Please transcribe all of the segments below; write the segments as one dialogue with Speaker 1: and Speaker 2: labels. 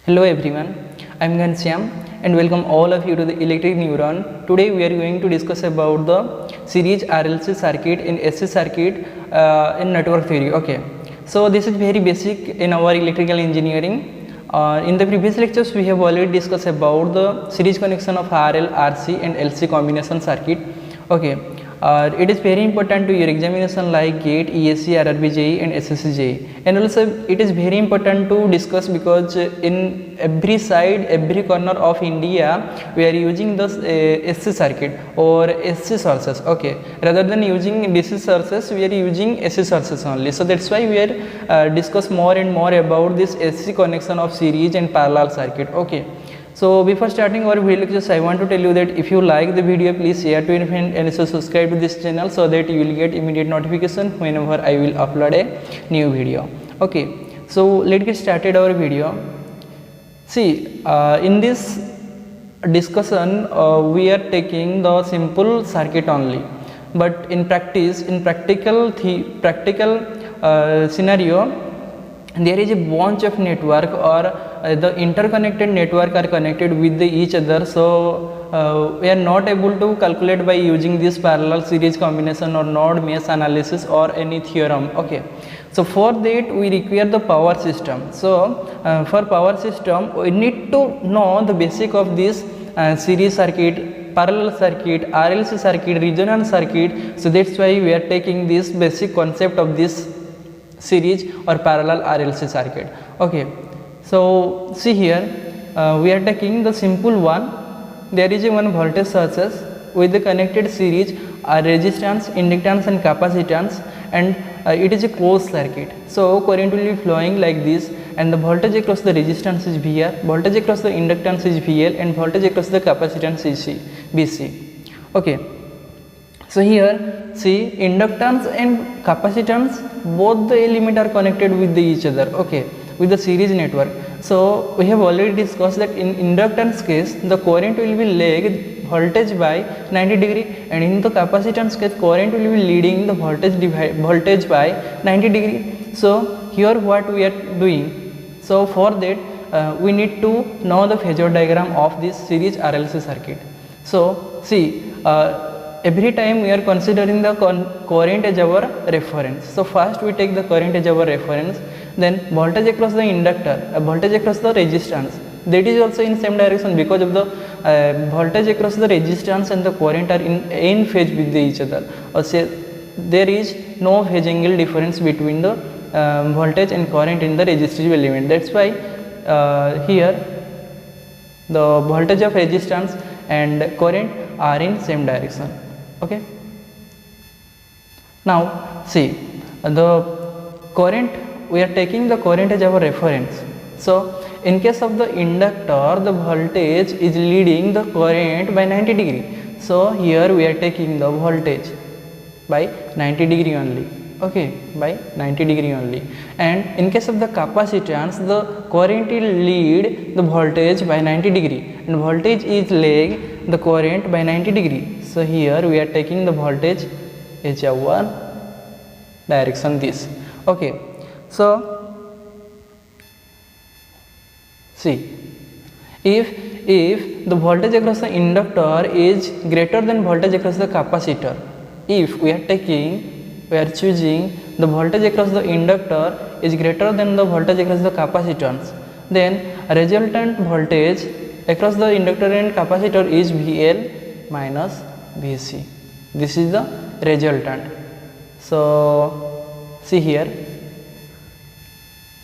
Speaker 1: Hello everyone, I am Ghanshyam and welcome all of you to the Electric Neuron. Today we are going to discuss about the series RLC circuit in SC circuit in network theory. Okay, so this is very basic in our electrical engineering. In the previous lectures we have already discussed about the series connection of RL, RC and LC combination circuit. Okay, it is very important to your examination like GATE, ESC, RRB JEE and SSC JEE, and also it is very important to discuss because in every side, every corner of India we are using the SC circuit or SC sources. Okay, rather than using DC sources we are using SC sources only, so that's why we are discuss more and more about this SC connection of series and parallel circuit. Okay, so before starting our video lectures, I want to tell you that if you like the video, please share to your friend and also subscribe to this channel so that you will get immediate notification whenever I will upload a new video. Okay, so let's get started our video. See, in this discussion we are taking the simple circuit only, but in practice, in practical scenario, there is a bunch of network or the interconnected network are connected with each other, so we are not able to calculate by using this parallel series combination or node mesh analysis or any theorem. Okay, so for that we require the power system. So for power system we need to know the basic of this series circuit, parallel circuit, RLC circuit, resonance circuit. So that's why we are taking this basic concept of this series or parallel RLC circuit. Okay, so see here we are taking the simple one. There is a one voltage sources with the connected series resistance, inductance and capacitance, and it is a closed circuit. So current will be flowing like this, and the voltage across the resistance is VR, voltage across the inductance is VL, and voltage across the capacitance is BC. Okay, so here see, inductance and capacitance, both the elements are connected with each other. Okay, with the series network. So we have already discussed that in inductance case the current will be lagged voltage by 90 degree, and in the capacitance case current will be leading the voltage by 90 degree. So here what we are doing, so for that we need to know the phasor diagram of this series RLC circuit. So see, every time we are considering the current as our reference. So first we take the current as our reference, then voltage across the inductor, voltage across the resistance, that is also in same direction because of the voltage across the resistance and the current are in phase with each other, or say there is no phase angle difference between the voltage and current in the resistive element. That's why here the voltage of resistance and current are in same direction. Okay, now see, the current, we are taking the current as our reference. So in case of the inductor, the voltage is leading the current by 90 degree. So here we are taking the voltage by 90 degree only. Okay, by 90 degree only. And in case of the capacitance, the current will lead the voltage by 90 degree, and voltage is lag the current by 90 degree. So here we are taking the voltage as our direction this. Okay, so see, if the voltage across the inductor is greater than voltage across the capacitor, if we are choosing the voltage across the inductor is greater than the voltage across the capacitance, then resultant voltage across the inductor and capacitor is VL minus VC. This is the resultant. So see here,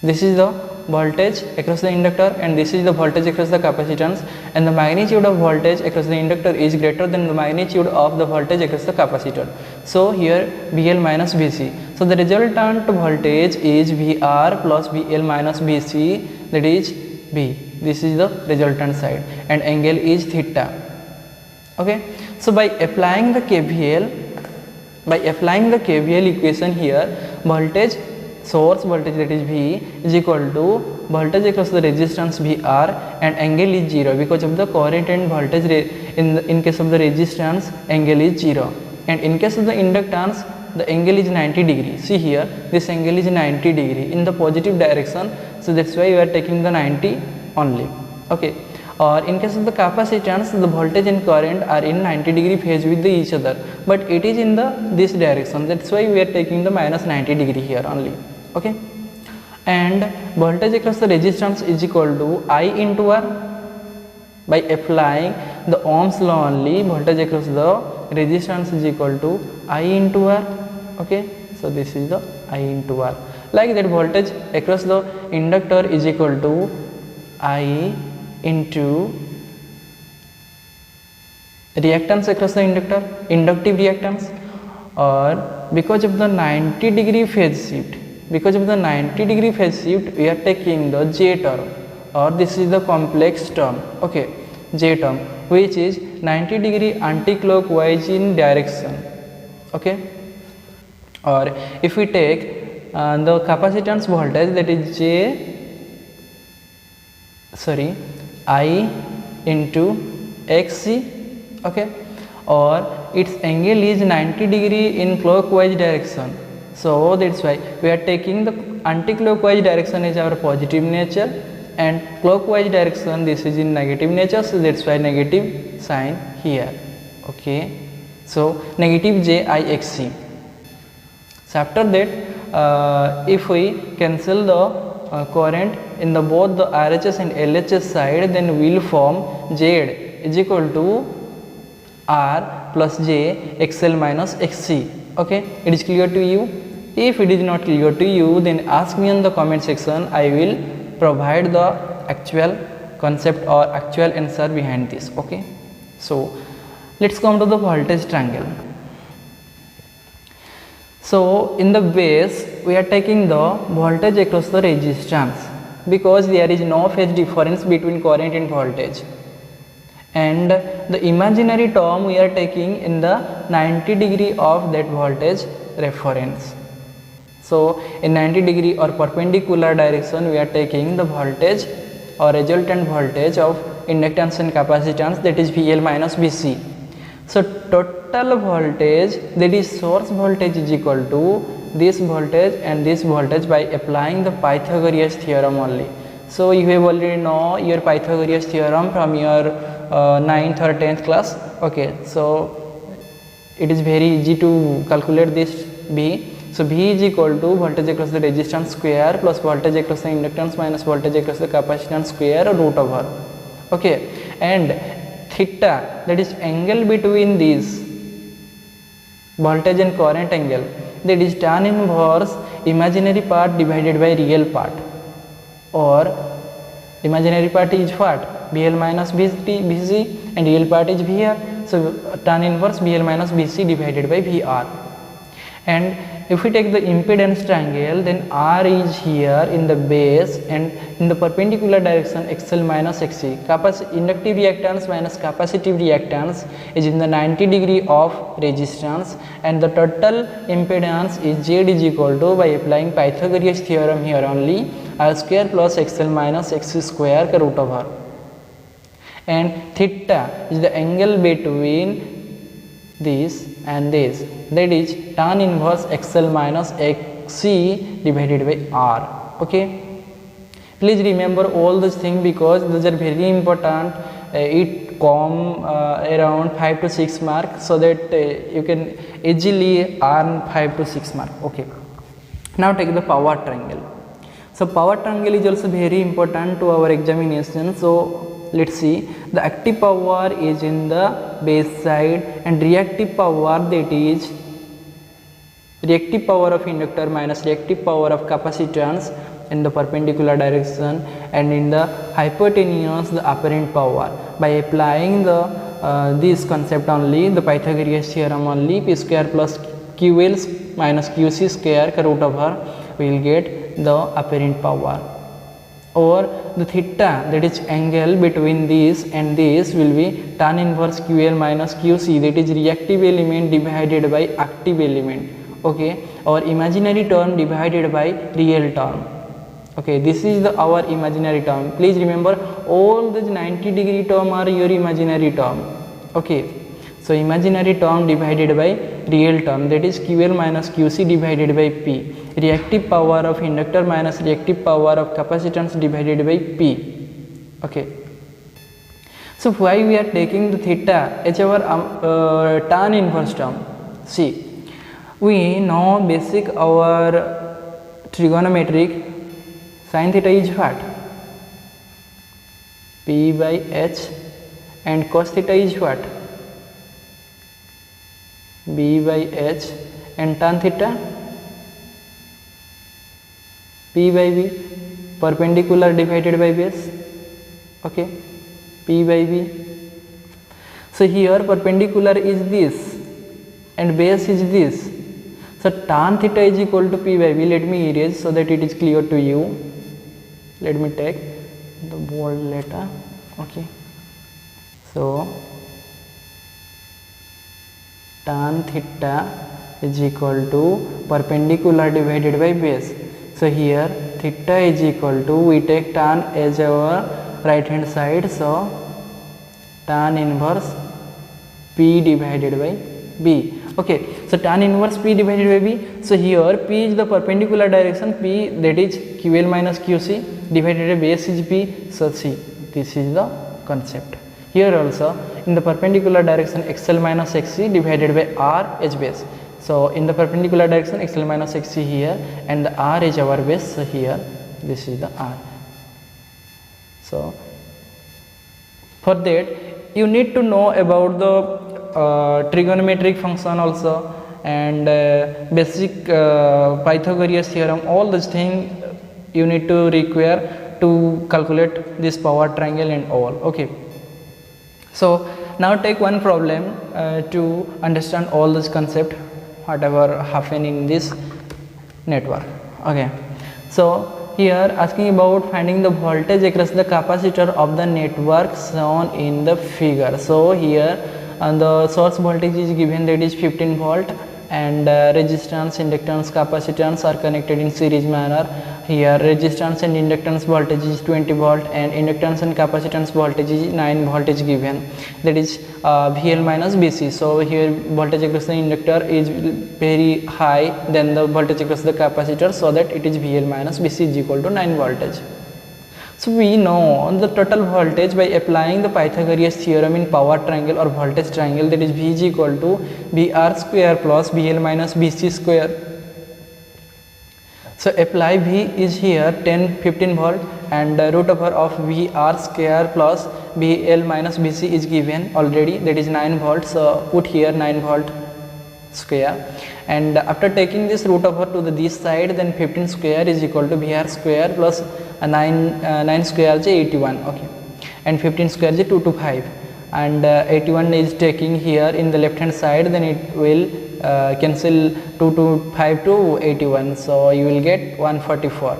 Speaker 1: this is the voltage across the inductor and this is the voltage across the capacitance, and the magnitude of voltage across the inductor is greater than the magnitude of the voltage across the capacitor. So here VL minus VC. So the resultant voltage is VR plus VL minus VC, that is B. This is the resultant side, and angle is theta. Okay, so by applying the KVL equation here, voltage source voltage, that is V, is equal to voltage across the resistance VR, and angle is 0 because of the current and voltage in case of the resistance angle is 0, and in case of the inductance the angle is 90 degree. See here, this angle is 90 degree in the positive direction, so that's why we are taking the 90 only. Okay, or in case of the capacitance, the voltage and current are in 90 degree phase with each other, but it is in the this direction, that's why we are taking the minus 90 degree here only. Okay, and voltage across the resistance is equal to I into R. By applying the Ohm's law only, voltage across the resistance is equal to I into R. Okay, so this is the I into R. Like that, voltage across the inductor is equal to I into reactance across the inductor, inductive reactance, or because of the 90 degree phase shift, because of the 90 degree phase shift, we are taking the J term, or this is the complex term. Okay, J term, which is 90 degree anti-clockwise in direction. Okay, or if we take the capacitance voltage, that is I into XC. Okay, or its angle is 90 degree in clockwise direction, so that's why we are taking the anti-clockwise direction is our positive nature, and clockwise direction this is in negative nature, so that's why negative sign here. Okay, so negative JIXC. So after that, if we cancel the current in the both the RHS and LHS side, then we will form Z is equal to R plus J XL minus XC. Okay, it is clear to you? If it is not clear to you, then ask me in the comment section. I will provide the actual concept or actual answer behind this. Okay, so let's come to the voltage triangle. So in the base, we are taking the voltage across the resistance, because there is no phase difference between current and voltage, and the imaginary term we are taking in the 90 degree of that voltage reference. So in 90 degree or perpendicular direction, we are taking the voltage or resultant voltage of inductance and capacitance, that is VL minus VC. So total voltage, that is source voltage, is equal to this voltage and this voltage by applying the Pythagoras theorem only. So you have already know your Pythagoras theorem from your 9th or 10th class. Okay, so it is very easy to calculate this V. So V is equal to voltage across the resistance square plus voltage across the inductance minus voltage across the capacitance square root over. Okay, and theta, that is angle between these voltage and current angle, that is tan inverse imaginary part divided by real part, or imaginary part is what? VL minus VC and real part is VR. So tan inverse VL minus VC divided by VR. And if we take the impedance triangle, then R is here in the base, and in the perpendicular direction XL minus XC. Inductive reactance minus capacitive reactance is in the 90 degree of resistance, and the total impedance is Z is equal to, by applying Pythagoras theorem here only, R square plus XL minus XC square ka root over. And theta is the angle between this and this, that is tan inverse XL minus XC divided by R. Okay, please remember all these things, because those are very important. It come around 5 to 6 marks, so that you can easily earn 5 to 6 marks. Okay, now take the power triangle. So power triangle is also very important to our examination. So let's see, the active power is in the base side, and reactive power, that is reactive power of inductor minus reactive power of capacitance in the perpendicular direction, and in the hypotenuse the apparent power. By applying the this concept only, the Pythagoras theorem only, P square plus QL minus QC square ka root over, we will get the apparent power. Or the theta, that is angle between this and this, will be tan inverse QL minus QC, that is reactive element divided by active element. Okay, or imaginary term divided by real term. Okay, this is our imaginary term. Please remember, all these 90 degree term are your imaginary term. Okay, so imaginary term divided by real term, that is QL minus QC divided by P. Reactive power of inductor minus reactive power of capacitance divided by P. Okay. So why we are taking the theta as our tan inverse term? See, we know basic our trigonometric sin theta is what? P by h, and cos theta is what? B by h, and tan theta P by b, perpendicular divided by base. Okay, P by b. So here perpendicular is this and base is this. So tan theta is equal to P by b. Let me erase so that it is clear to you. Let me take the bold letter. Okay, so tan theta is equal to perpendicular divided by base. So here theta is equal to, we take tan as our right hand side, so tan inverse P divided by B. Okay, so tan inverse P divided by B. So here P is the perpendicular direction, P, that is QL minus QC, divided by base is P. So see, this is the concept. Here also in the perpendicular direction XL minus XC divided by R as base. So in the perpendicular direction XL minus XC here, and the R is our base. So here this is the R. So for that you need to know about the trigonometric function also, and basic Pythagoras theorem. All these things you need to require to calculate this power triangle and all. Okay, so now take one problem to understand all this concept whatever happen in this network. Okay, so here asking about finding the voltage across the capacitor of the network shown in the figure. So here the source voltage is given, that is 15 volt, and resistance, inductance, capacitance are connected in series manner. Here resistance and inductance voltage is 20 volt, and inductance and capacitance voltage is 9 voltage given, that is VL minus BC. So here voltage across the inductor is very high than the voltage across the capacitor, so that it is VL minus BC is equal to 9 voltage. So we know the total voltage by applying the Pythagoras theorem in power triangle or voltage triangle, that is V is equal to VR square plus VL minus BC square. So apply V is here 15 volt, and root over of VR square plus VL minus BC is given already, that is 9 volts. So put here 9 volt square, and after taking this root over to this side, then 15 square is equal to VR square plus 9 square is 81. Okay, and 15 square is 225, and 81 is taking here in the left hand side, then it will cancel 225 to 81, so you will get 144.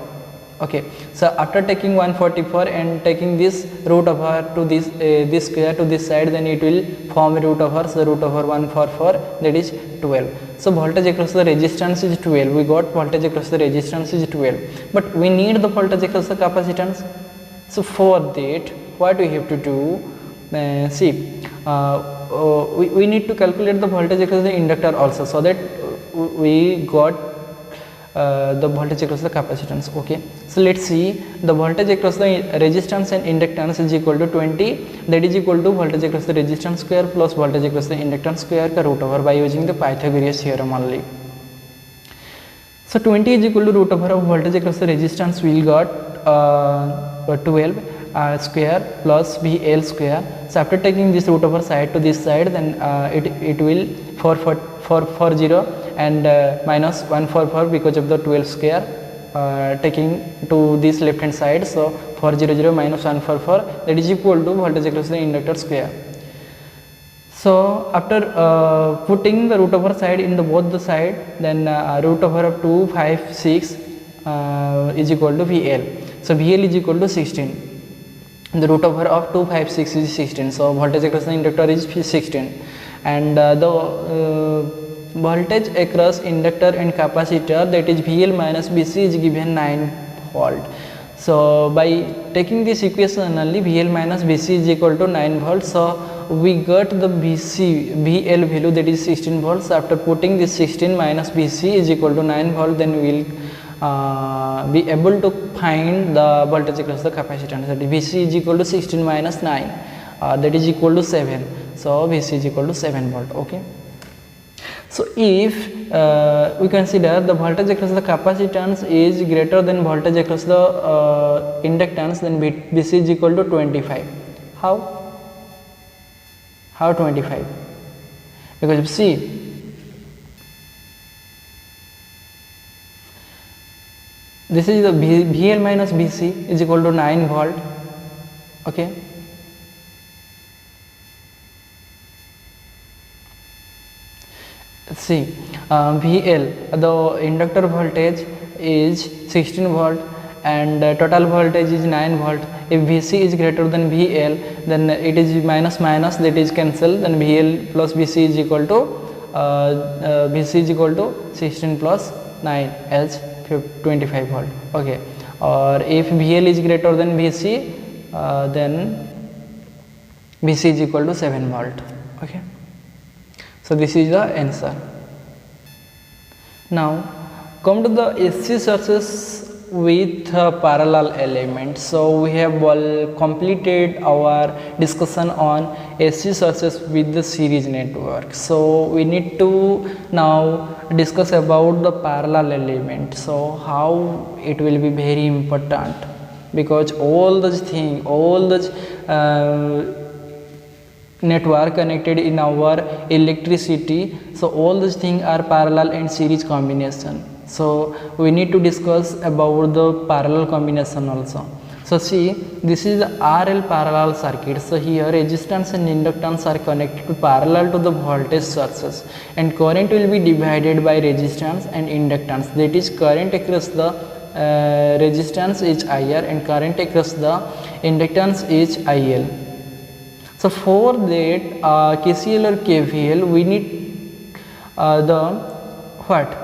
Speaker 1: Okay, so after taking 144 and taking this root over to this square to this side, then it will form a root over, so root over 144, that is 12. So voltage across the resistance is 12. We got voltage across the resistance is 12, but we need the voltage across the capacitance. So for that what we have to do, see, we need to calculate the voltage across the inductor also, so that we got the voltage across the capacitance. Okay, so let's see, the voltage across the resistance and inductance is equal to 20, that is equal to voltage across the resistance square plus voltage across the inductance square ka root over by using the Pythagoras theorem only. So 20 is equal to root over of voltage across the resistance, we will got 12 square plus VL square. So after taking this root over side to this side, then it will 440 and minus 144 because of the 12 square taking to this left hand side. So 400 minus 144, that is equal to voltage across the inductor square. So after putting the root over side in the both the side, then root over of 256 is equal to VL. So VL is equal to 16. The root over of 256 is 16. So voltage across the inductor is 16, and the voltage across inductor and capacitor, that is VL minus BC, is given 9 volt. So by taking this equation only, VL minus BC is equal to 9 volts. So we got the VL value, that is 16 volts. After putting this 16 minus BC is equal to 9 volt, then we will be able to find the voltage across the capacitance. That is Vc is equal to 16 minus 9, that is equal to 7. So Vc is equal to 7 volt. Okay. So if we consider the voltage across the capacitance is greater than voltage across the inductance, then Vc is equal to 25. How 25? Because see, this is the VL minus Vc is equal to 9 volt. Okay. See, VL, the inductor voltage is 16 volt and total voltage is 9 volt. If Vc is greater than VL, then it is minus minus, that is cancel, then VL plus Vc is equal to Vc is equal to 16 plus 9 as 25 volt. Okay. Or if VL is greater than Vc, then Vc is equal to 7 volt. Okay. So this is the answer. Now come to the AC sources with parallel elements. So we have completed our discussion on AC sources with the series network. So we need to now discuss about the parallel element. So how it will be very important, because all those things, all those network connected in our electricity, so all these things are parallel and series combination. So we need to discuss about the parallel combination also. So see, this is the RL parallel circuit. So here resistance and inductance are connected parallel to the voltage sources, and current will be divided by resistance and inductance. That is, current across the resistance is IR and current across the inductance is IL. So for that KCL or KVL, we need the what?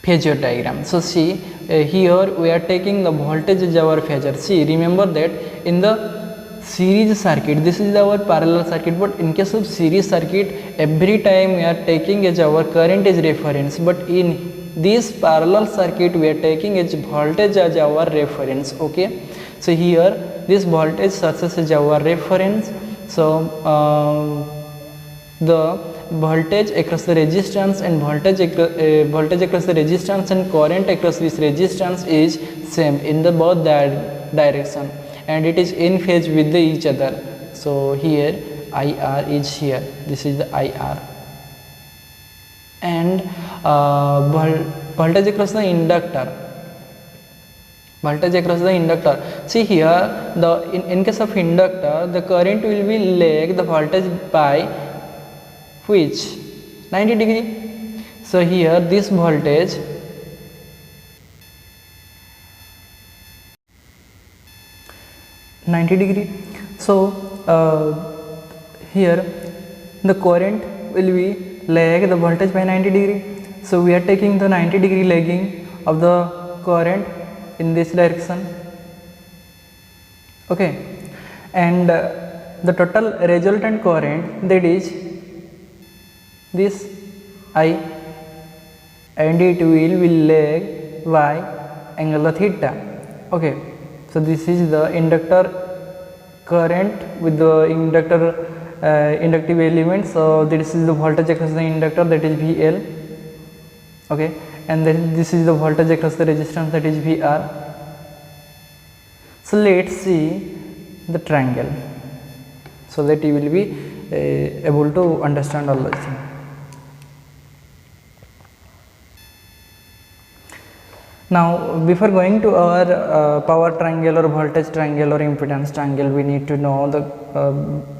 Speaker 1: Phasor diagram. So see, here we are taking the voltage as our phasor. See, remember that in the series circuit, this is our parallel circuit, but in case of series circuit, every time we are taking as our current as reference, but in this parallel circuit we are taking as voltage as our reference. Okay. So here this voltage sources is our reference. So the voltage across the resistance and voltage across the resistance and current across this resistance is same in the both direction, and it is in phase with each other. So here IR is here, this is the IR, and voltage across the inductor. Voltage across the inductor. See here, the in case of inductor, the current will be lag the voltage by which 90 degree. So here this voltage (90°). So here the current will be lag the voltage by 90°. So we are taking the 90° lagging of the current in this direction. Okay, and the total resultant current, that is this I, and it will be lag by angle theta. Okay, so this is the inductor current with the inductive element. So this is the voltage across the inductor, that is VL. Okay, and then this is the voltage across the resistance, that is VR. So let's see the triangle, so that you will be able to understand all those things. Now before going to our power triangle or voltage triangle or impedance triangle, we need to know the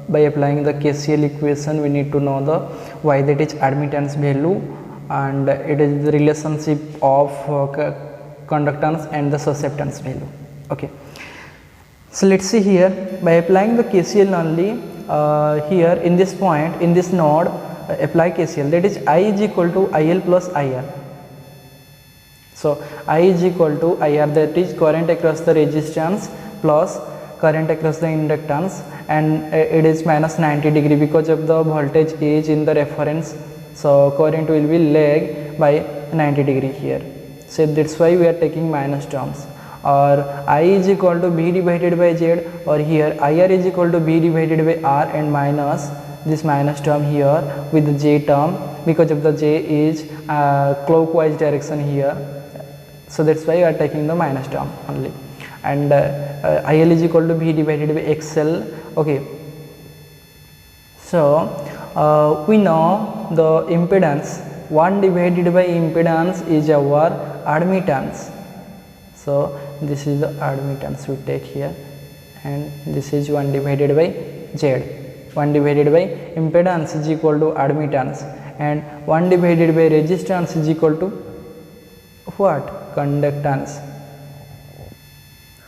Speaker 1: by applying the KCL equation, we need to know the Y, that is admittance value, and it is the relationship of conductance and the susceptance value. Okay, so let's see here, by applying the KCL only, here in this point, in this node, apply KCL, that is I is equal to IL plus IR. So I is equal to IR, that is current across the resistance plus current across the inductance, and it is minus 90° because of the voltage is in the reference. So current will be lag by 90° here. So that's why we are taking minus terms. Or I is equal to B divided by Z, or here IR is equal to B divided by R and minus this minus term here with the J term, because of the J is clockwise direction here. So that's why we are taking the minus term only. And IL is equal to B divided by XL. Okay. So we know the impedance 1 divided by impedance is our admittance. So this is the admittance we take here, and this is 1 divided by Z. 1 divided by impedance is equal to admittance, and 1 divided by resistance is equal to what? Conductance.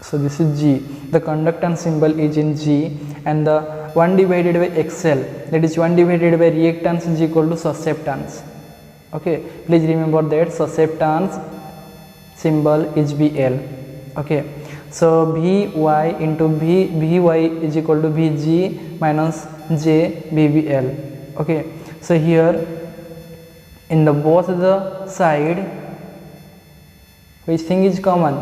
Speaker 1: So this is G. The conductance symbol is in G, and the 1 divided by XL, that is 1 divided by reactance, is equal to susceptance. Okay, please remember that susceptance symbol is BL. Okay, so Vy into Vy is equal to Vg minus J BBL. Okay, so here in the both the side, which thing is common?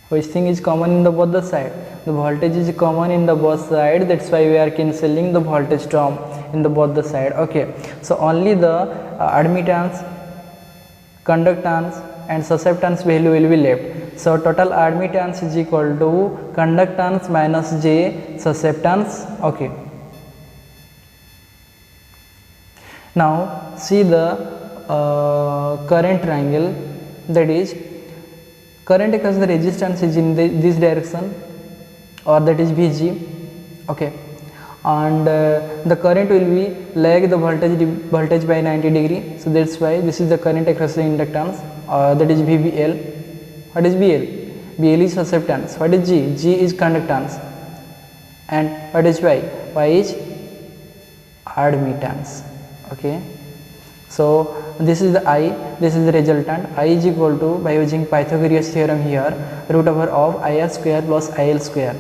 Speaker 1: Which thing is common in the both the side? The voltage is common in the both side. That's why we are cancelling the voltage term in the both the side. Okay, so only the admittance, conductance and susceptance value will be left. So total admittance is equal to conductance minus J susceptance. Okay, now see the current triangle, that is current across the resistance is in this direction, or that is Vg. Okay, and the current will be lag the voltage by 90 degree. So that's why this is the current across the inductance, that is VBL. What is BL? BL is susceptance. What is G? G is conductance. And what is Y? Y is admittance. Okay, so this is the I, this is the resultant. I is equal to, by using Pythagoras theorem here, root over of IR square plus IL square.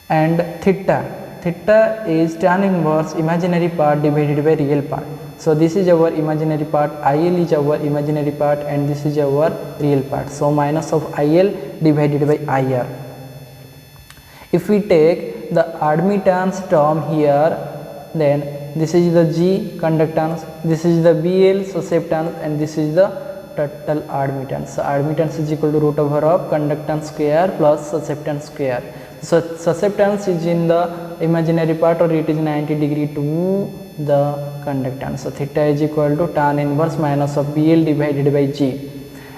Speaker 1: And theta is tan inverse imaginary part divided by real part. So this is our imaginary part, IL is our imaginary part, and this is our real part. So minus of IL divided by IR. If we take the admittance term here, then this is the G conductance, this is the BL susceptance, and this is the total admittance. So admittance is equal to root over of conductance square plus susceptance square. So susceptance is in the imaginary part, or it is 90 degree to the conductance. So theta is equal to tan inverse minus of BL divided by G.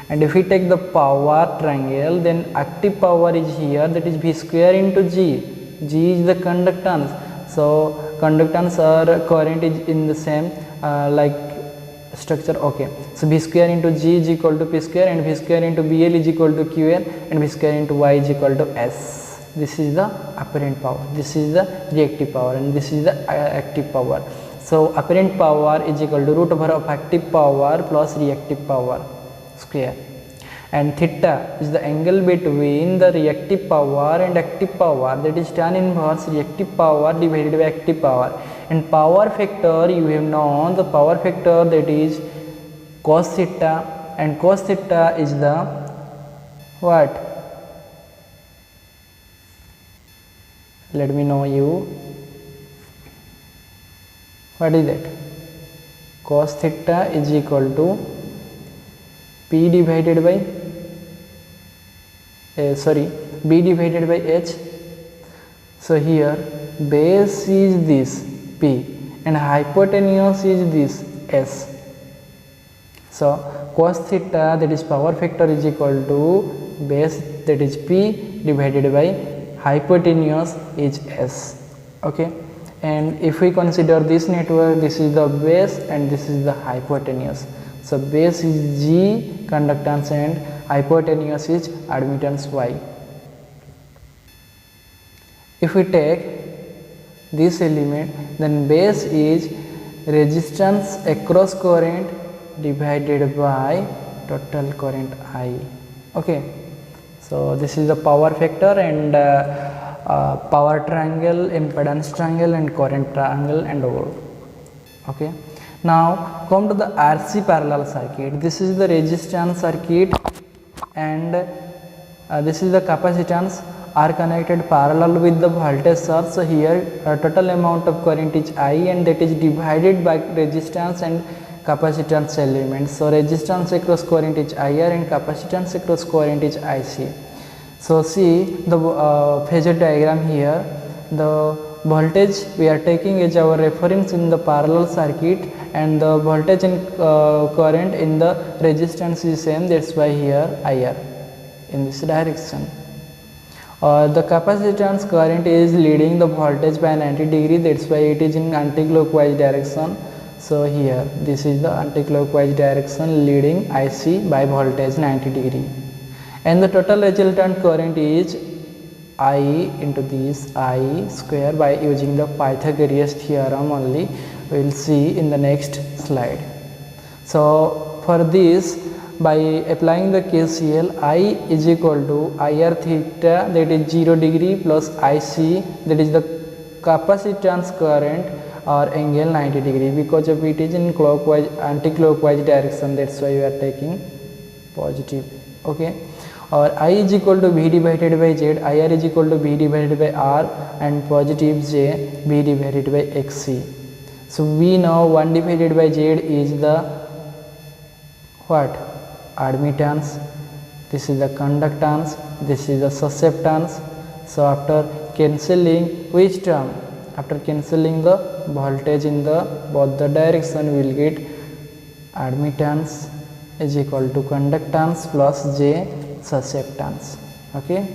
Speaker 1: And if we take the power triangle, then active power is here, that is V square into G. G is the conductance. So conductance or current is in the same like structure. Okay, so V square into G is equal to P square, and V square into BL is equal to QL, and V square into Y is equal to S. This is the apparent power, this is the reactive power, and this is the active power. So apparent power is equal to root over of active power plus reactive power square, and theta is the angle between the reactive power and active power, that is tan inverse reactive power divided by active power. And power factor, you have known the power factor, that is cos theta, and cos theta is the what? Let me know you. What is that? Cos theta is equal to P divided by B divided by H. So here base is this P and hypotenuse is this S. So cos theta, that is power factor, is equal to base, that is P divided by hypotenuse is S. Okay, and if we consider this network, this is the base and this is the hypotenuse. So base is G conductance and hypotenuse is admittance Y. If we take this element, then base is resistance across current divided by total current I. Okay, so this is the power factor and power triangle, impedance triangle and current triangle and all. Okay, Now come to the RC parallel circuit. This is the resistance circuit and this is the capacitance are connected parallel with the voltage source. So here total amount of current is I and that is divided by resistance and capacitance elements. So resistance across current is IR and capacitance across current is IC. So see the phasor diagram here. The voltage we are taking as our reference in the parallel circuit and the voltage and current in the resistance is same, that's why here IR in this direction. The capacitance current is leading the voltage by 90 degree, that's why it is in anti-clockwise direction. So here this is the anti-clockwise direction leading IC by voltage 90 degree, and the total resultant current is I into this I square by using the Pythagorean theorem only. We will see in the next slide. So for this, by applying the KCL, I is equal to IR theta, that is 0 degree, plus IC, that is the capacitance current or angle 90 degree, because of it is in clockwise anti-clockwise direction, that's why we are taking positive. Okay, or I is equal to V divided by Z, IR is equal to V divided by R, and positive J V divided by XC. So we know 1 divided by Z is the what? Admittance, this is the conductance, this is the susceptance. So after cancelling which term? After cancelling the voltage in the both the direction, we will get admittance is equal to conductance plus J susceptance. Okay.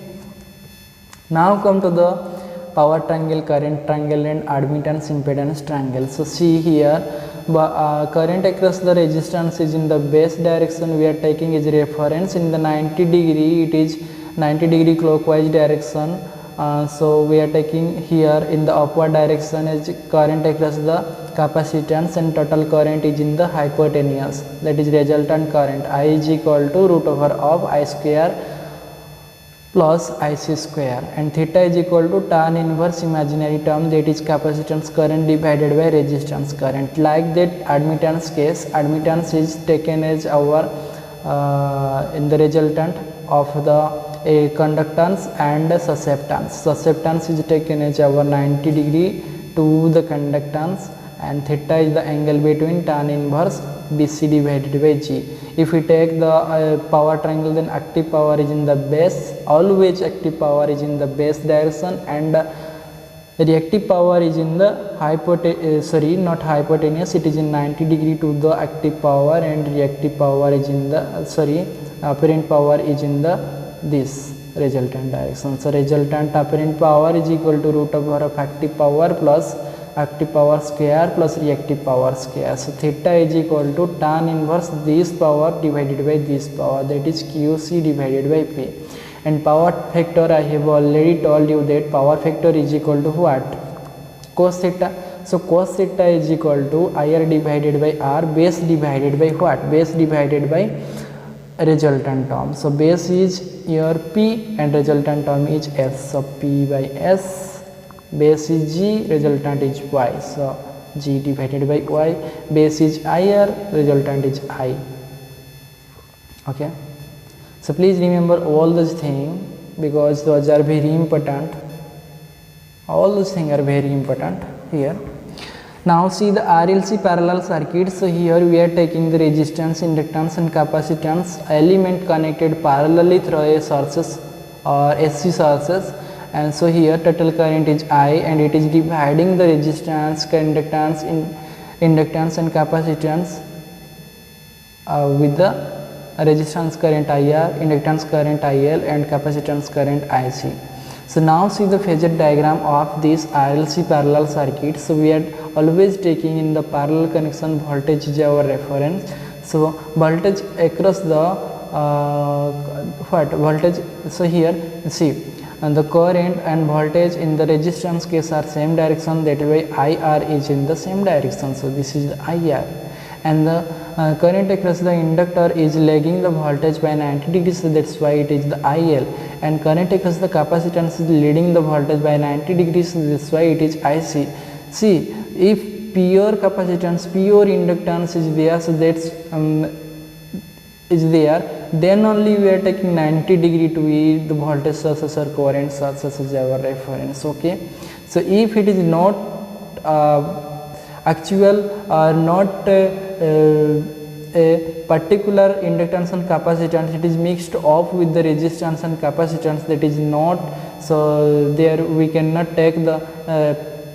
Speaker 1: Now come to the power triangle, current triangle and admittance impedance triangle. So see here, current across the resistance is in the base direction, we are taking as reference in the 90 degree, it is 90 degree clockwise direction. So we are taking here in the upward direction as current across the capacitance, and total current is in the hypotenuse, that is resultant current. I is equal to root over of I square plus IC square, and theta is equal to tan inverse imaginary term, that is capacitance current divided by resistance current. Like that admittance case, admittance is taken as our in the resultant of the conductance and susceptance. Susceptance is taken as our 90 degree to the conductance, and theta is the angle between tan inverse BC divided by G. If we take the power triangle, then active power is in the base, always active power is in the base direction, and reactive power is in the not hypotenuse, it is in 90 degree to the active power, and reactive power is in the apparent power is in the this resultant direction. So resultant apparent power is equal to root over of active power plus active power square plus reactive power square. So theta is equal to tan inverse this power divided by this power, that is QC divided by P. And power factor, I have already told you that power factor is equal to what? Cos theta. So cos theta is equal to IR divided by R, base divided by what? Base divided by resultant term. So base is your P and resultant term is S. So P by S, base is G, resultant is Y. So G divided by Y, base is IR, resultant is I. Okay. So please remember all those things, because those are very important. All those things are very important here. Now see the RLC parallel circuit. So here we are taking the resistance, inductance and capacitance element connected parallelly through a sources or SC sources, and so here total current is I, and it is dividing the resistance, inductance and capacitance with the resistance current IR, inductance current IL and capacitance current IC. So now see the phasor diagram of this RLC parallel circuit. So we are always taking in the parallel connection, voltage is our reference. So voltage across the voltage. So here see, and the current and voltage in the resistance case are same direction, that way IR is in the same direction. So this is the IR, and the current across the inductor is lagging the voltage by 90 degrees, so that's why it is the IL, and current across the capacitance is leading the voltage by 90 degrees, so that's why it is IC. See, if pure capacitance, pure inductance is there, so that's is there, then only we are taking 90 degree to be the voltage sources or current sources as our reference. Okay, so if it is not actual or not a particular inductance and capacitance, it is mixed off with the resistance and capacitance, that is not, so there we cannot take the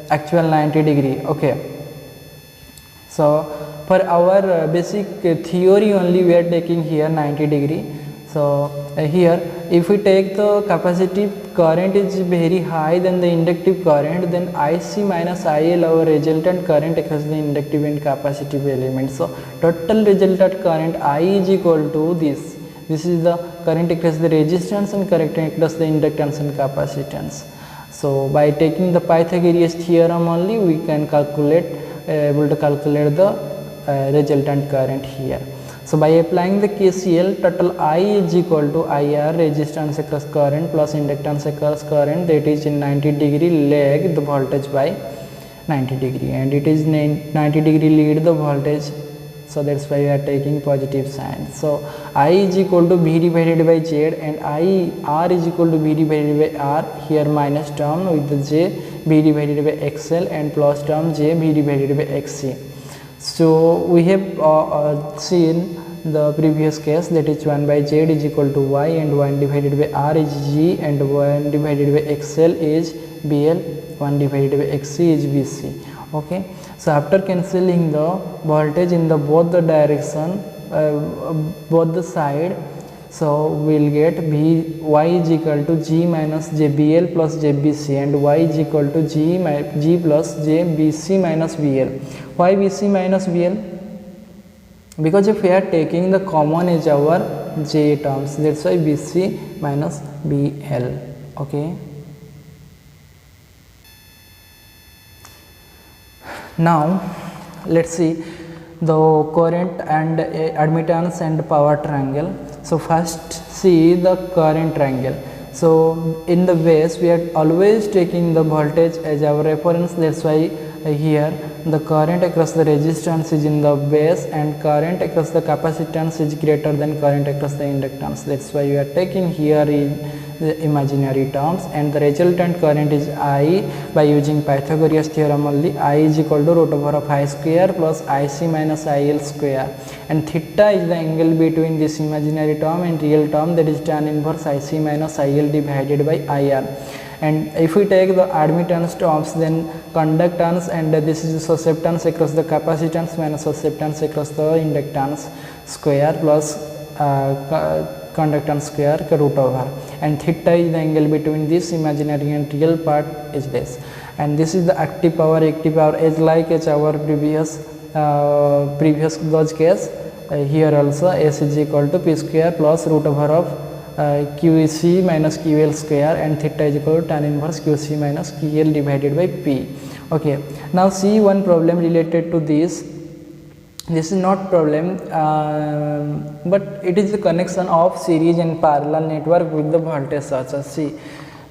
Speaker 1: actual 90 degree. Okay, so for our basic theory only we are taking here 90 degree. So here if we take the capacitive current is very high than the inductive current, then IC minus IL our resultant current across the inductive and capacitive elements. So total resultant current I is equal to this. This is the current across the resistance and current across the inductance and capacitance. So by taking the Pythagorean theorem only we can calculate, able to calculate the resultant current here. So by applying the KCL, total I is equal to IR, resistance across current, plus inductance across current, that is in 90 degree lag the voltage by 90 degree, and it is 90 degree lead the voltage, so that's why we are taking positive sign. So I is equal to B divided by Z, and R is equal to B divided by R, here minus term with the J, B divided by XL, and plus term J, B divided by XC. So we have seen the previous case, that is 1 by Z is equal to Y, and 1 divided by R is G, and 1 divided by XL is BL, 1 divided by XC is BC. Okay, so after cancelling the voltage in the both the direction, both the side, so we will get Y is equal to G minus JBL plus JBC, and Y is equal to G plus JBC minus BL. Why BC minus BL? Because if we are taking the common as our J terms, that's why BC minus BL. Okay. Now let's see the current and admittance and power triangle. So first see the current triangle. So in the base we are always taking the voltage as our reference, that's why here the current across the resistance is in the base, and current across the capacitance is greater than current across the inductance, that's why we are taking here in the imaginary terms, and the resultant current is I. By using Pythagorean theorem only, I is equal to root over of I square plus IC minus IL square, and theta is the angle between this imaginary term and real term, that is tan inverse IC minus IL divided by IR. And if we take the admittance terms, then conductance, and this is the susceptance across the capacitance minus susceptance across the inductance square plus conductance square root over, and theta is the angle between this imaginary and real part is this, and this is the active power as like as our previous gauge case. Here also S is equal to P square plus root over of QC minus QL square, and theta is equal to tan inverse QC minus QL divided by P. Okay, now see one problem related to this. This is not problem, but it is the connection of series and parallel network with the voltage sources. See,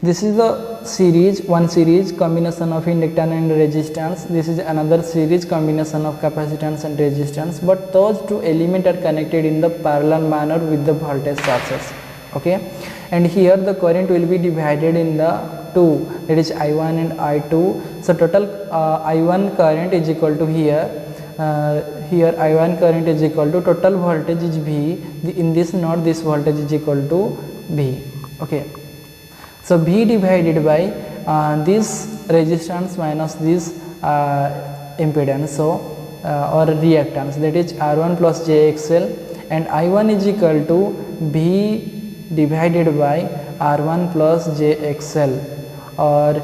Speaker 1: this is the series, one series combination of inductance and resistance. This is another series combination of capacitance and resistance, but those two elements are connected in the parallel manner with the voltage sources. Okay, and here the current will be divided in the two, that is I1 and I2. So total I1 current is equal to here I1 current is equal to total voltage is V. In this node this voltage is equal to V. Okay, so V divided by this resistance minus this impedance, so or reactance, that is R1 plus JXL, and I1 is equal to V divided by R1 plus JXL, or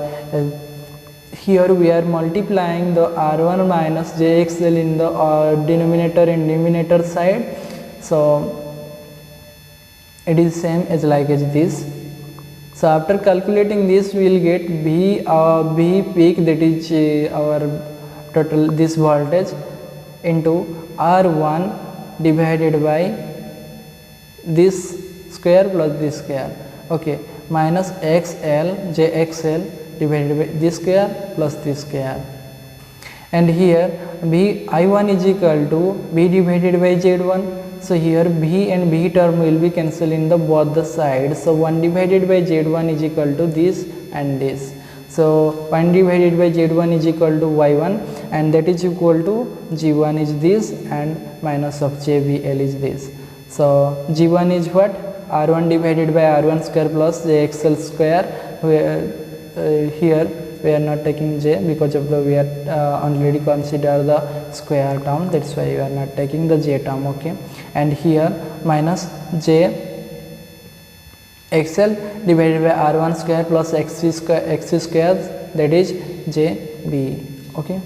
Speaker 1: here we are multiplying the R1 minus JXL in the denominator and numerator side, so it is same as like as this. So after calculating this we will get V peak, that is our total this voltage, into R1 divided by this square plus this square, okay, minus XL JXL divided by this square plus this square, and here b I1 is equal to b divided by z1. So here b and b term will be cancelled in the both the sides. So 1 divided by z1 is equal to this and this. So 1 divided by z1 is equal to y1, and that is equal to g1 is this and minus of jbl is this. So g1 is what? r1 divided by r1 square plus jxl square. Here we are not taking j because of the we are already consider the square term, that's why we are not taking the j term. Okay, and here minus j xl divided by r1 square plus x square, that is jb. Okay,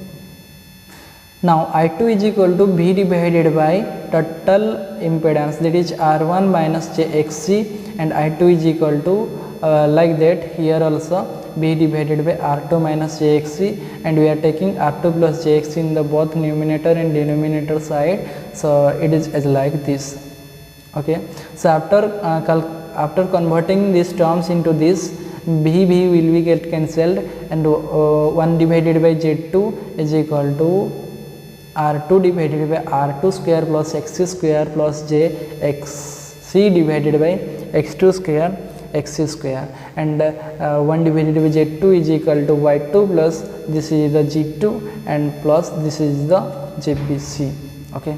Speaker 1: now I2 is equal to b divided by total impedance, that is r1 minus jxc, and I2 is equal to like that here also b divided by r2 minus jxc, and we are taking r2 plus jxc in the both numerator and denominator side. So it is as like this. Okay, so after converting these terms into this, b will be get cancelled, and 1 divided by z2 is equal to r2 divided by r2 square plus x square plus jxc divided by x2 square x square, and 1 divided by z2 is equal to y2 plus this is the g2 and plus this is the jbc. Okay,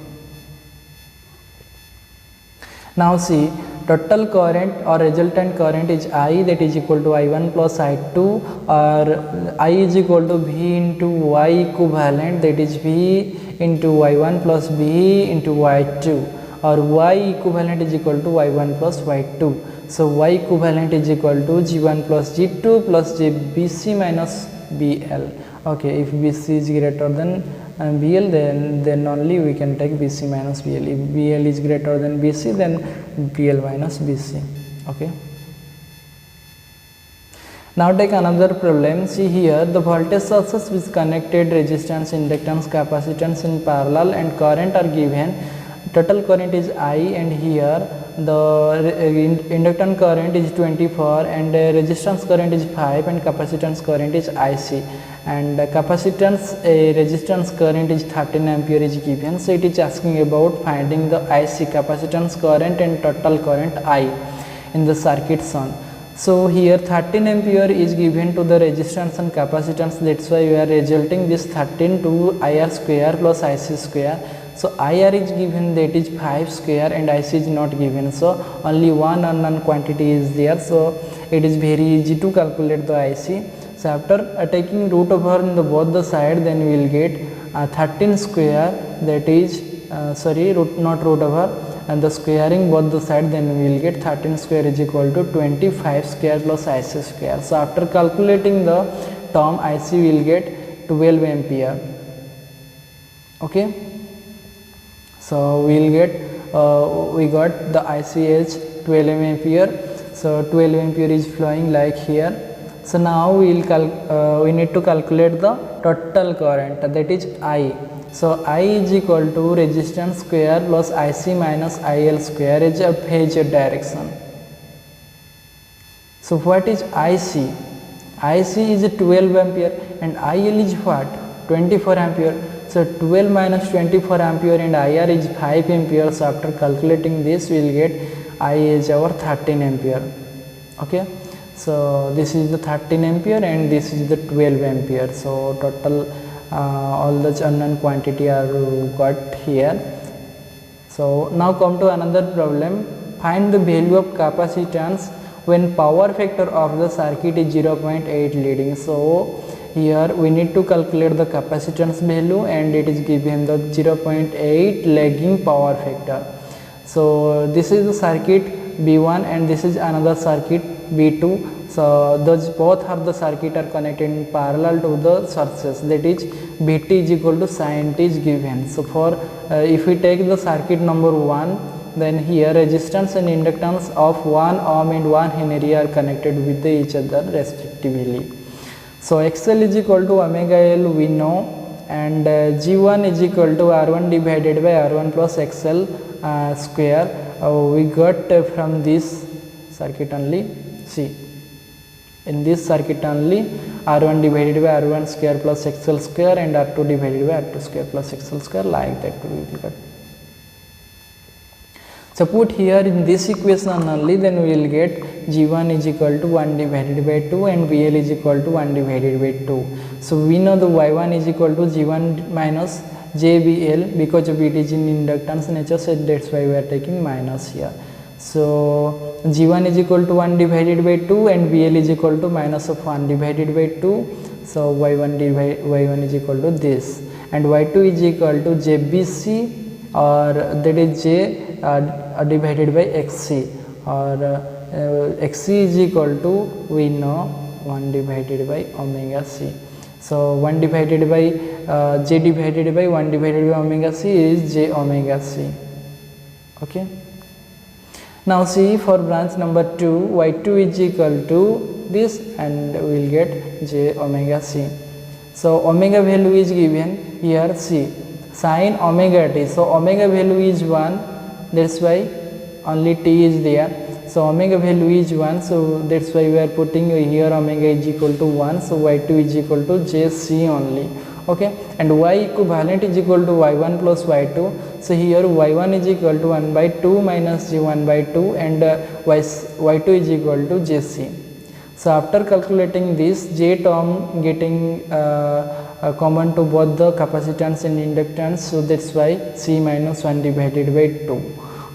Speaker 1: now see, total current or resultant current is I, that is equal to I1 plus I2, or I is equal to V into Y equivalent, that is V into Y1 plus V into Y2, or Y equivalent is equal to Y1 plus Y2. So Y equivalent is equal to G1 plus G2 plus JBC minus BL. Okay, if BC is greater than BL, then only we can take BC minus BL. If BL is greater than BC, then BL minus BC. Okay. Now take another problem. See here, the voltage sources with connected resistance, inductance, capacitance in parallel, and current are given. Total current is I, and here the inductance current is 24, and resistance current is 5, and capacitance current is IC, and capacitance resistance current is 13 ampere is given. So it is asking about finding the IC, capacitance current, and total current I in the circuit shown. So here 13 ampere is given to the resistance and capacitance, that's why we are resulting this 13 to IR square plus IC square. So IR is given, that is 5 square, and IC is not given, so only one unknown quantity is there. So it is very easy to calculate the IC. So after taking root over in the both the side, then we will get 13 square, that is not root over, and the squaring both the side, then we will get 13 square is equal to 25 square plus IC square. So after calculating the term IC, we will get 12 ampere. Okay. So we will get we got the IC as 12 ampere. So 12 ampere is flowing like here. So now we need to calculate the total current, that is I. So I is equal to resistance square plus IC minus IL square is a phasor direction. So what is IC? IC is 12 ampere, and IL is what? 24 ampere. So 12 minus 24 ampere and IR is 5 ampere. So after calculating this, we will get I is our 13 ampere. Okay. So this is the 13 ampere and this is the 12 ampere. So total all the unknown quantity are got here. So now come to another problem. Find the value of capacitance when power factor of the circuit is 0.8 leading. So here we need to calculate the capacitance value, and it is given the 0.8 lagging power factor. So this is the circuit B1 and this is another circuit B2. So those both are the circuit are connected in parallel to the sources, that is Vt is equal to sin t is given. So for if we take the circuit number 1, then here resistance and inductance of 1 ohm and 1 Henry are connected with each other respectively. So XL is equal to omega L we know, and G1 is equal to R1 divided by R1 plus XL square we got from this circuit only. See, in this circuit only R1 divided by R1 square plus XL square and R2 divided by R2 square plus XL square, like that we will get. So put here in this equation only, then we will get G1 is equal to 1 divided by 2 and BL is equal to 1 divided by 2. So we know the Y1 is equal to G1 minus JBL because of it is in inductance nature, so that's why we are taking minus here. So G1 is equal to 1 divided by 2 and BL is equal to minus of 1 divided by 2. So Y1 is equal to this, and Y2 is equal to JBC, or that is J divided by XC, or XC is equal to, we know, 1 divided by omega C. So 1 divided by J divided by 1 divided by omega C is J omega C. Okay. Now see, for branch number 2, Y2 is equal to this, and we will get J omega C. So omega value is given here, C, sin omega t. So omega value is 1, that's why only t is there. So omega value is 1, so that's why we are putting here omega is equal to 1. So Y2 is equal to JC only. Okay, and Y equivalent is equal to Y1 plus Y2. So here Y1 is equal to 1 by 2 minus J1 by 2, and Y2 is equal to JC. So after calculating this, J term getting common to both the capacitance and inductance, so that's why C minus 1 divided by 2.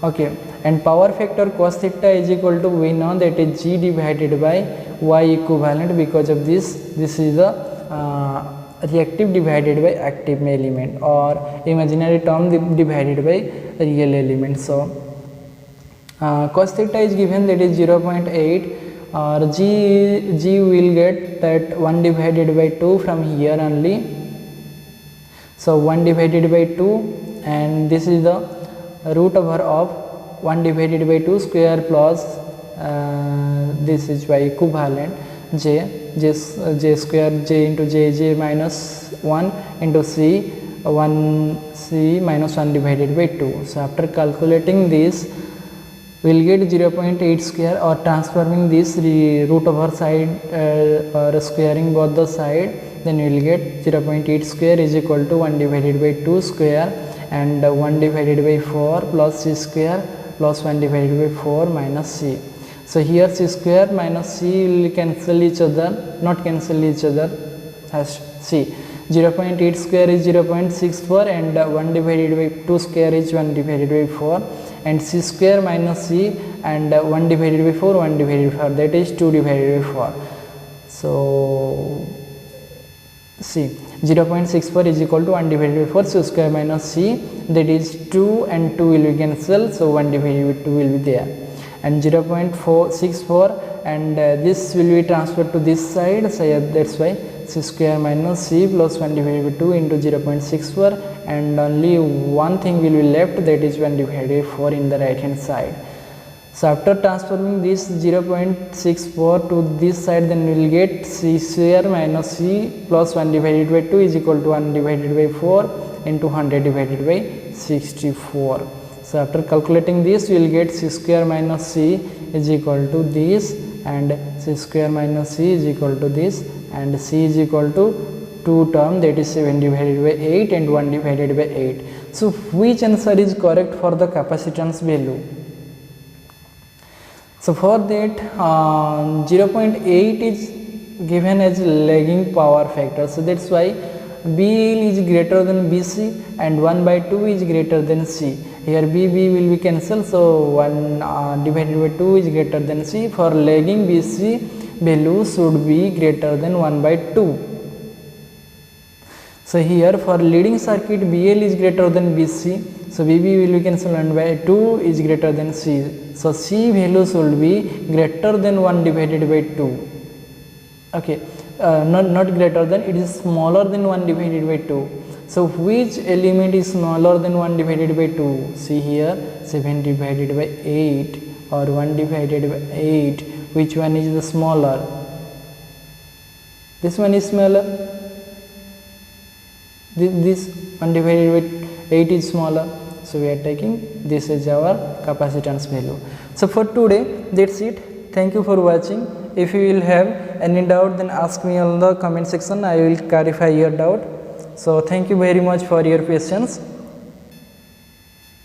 Speaker 1: Okay, and power factor cos theta is equal to, we know that is G divided by Y equivalent, because of this is the reactive divided by active element, or imaginary term divided by real element. So cos theta is given, that is 0.8, or G will get that 1 divided by 2 from here only. So 1 divided by 2, and this is the root over of 1 divided by 2 square plus this is Y equivalent J square, J into J minus 1 into C, 1 C minus 1 divided by 2. So after calculating this, we will get 0.8 square, or transforming this root over side or squaring both the side, then we will get 0.8 square is equal to 1 divided by 2 square and 1 divided by 4 plus C square plus 1 divided by 4 minus C. So here C square minus C will cancel each other, not cancel each other, as C. 0.8 square is 0.64 and 1 divided by 2 square is 1 divided by 4, and C square minus C and 1 divided by 4, 1 divided by 4, that is 2 divided by 4. So C 0.64 is equal to 1 divided by 4, C square minus C, that is 2 and 2 will be cancelled, so 1 divided by 2 will be there, and 0.464, and this will be transferred to this side, so yeah, that's why C square minus C plus 1 divided by 2 into 0.64, and only one thing will be left, that is 1 divided by 4 in the right hand side. So after transforming this 0.64 to this side, then we will get C square minus C plus 1 divided by 2 is equal to 1 divided by 4 into 100 divided by 64. So after calculating this, we will get C square minus C is equal to this, and C square minus C is equal to this, and C is equal to 2 term, that is 7 divided by 8 and 1 divided by 8. So which answer is correct for the capacitance value? So for that 0.8 is given as lagging power factor, so that's why BL is greater than BC and 1 by 2 is greater than C. Here BB will be cancelled, so 1 divided by 2 is greater than C. For lagging, BC value should be greater than 1 by 2. So here for leading circuit, BL is greater than BC, so BB will be cancelled, 1 by 2 is greater than C. So C value should be greater than 1 divided by 2. Okay, not greater than, it is smaller than 1 divided by 2. So which element is smaller than 1 divided by 2? See here, 7 divided by 8 or 1 divided by 8. Which one is the smaller? This one is smaller. This 1 divided by 8 is smaller. So we are taking this as our capacitance value. So for today, that's it. Thank you for watching. If you will have any doubt, then ask me on the comment section. I will clarify your doubt. So thank you very much for your patience.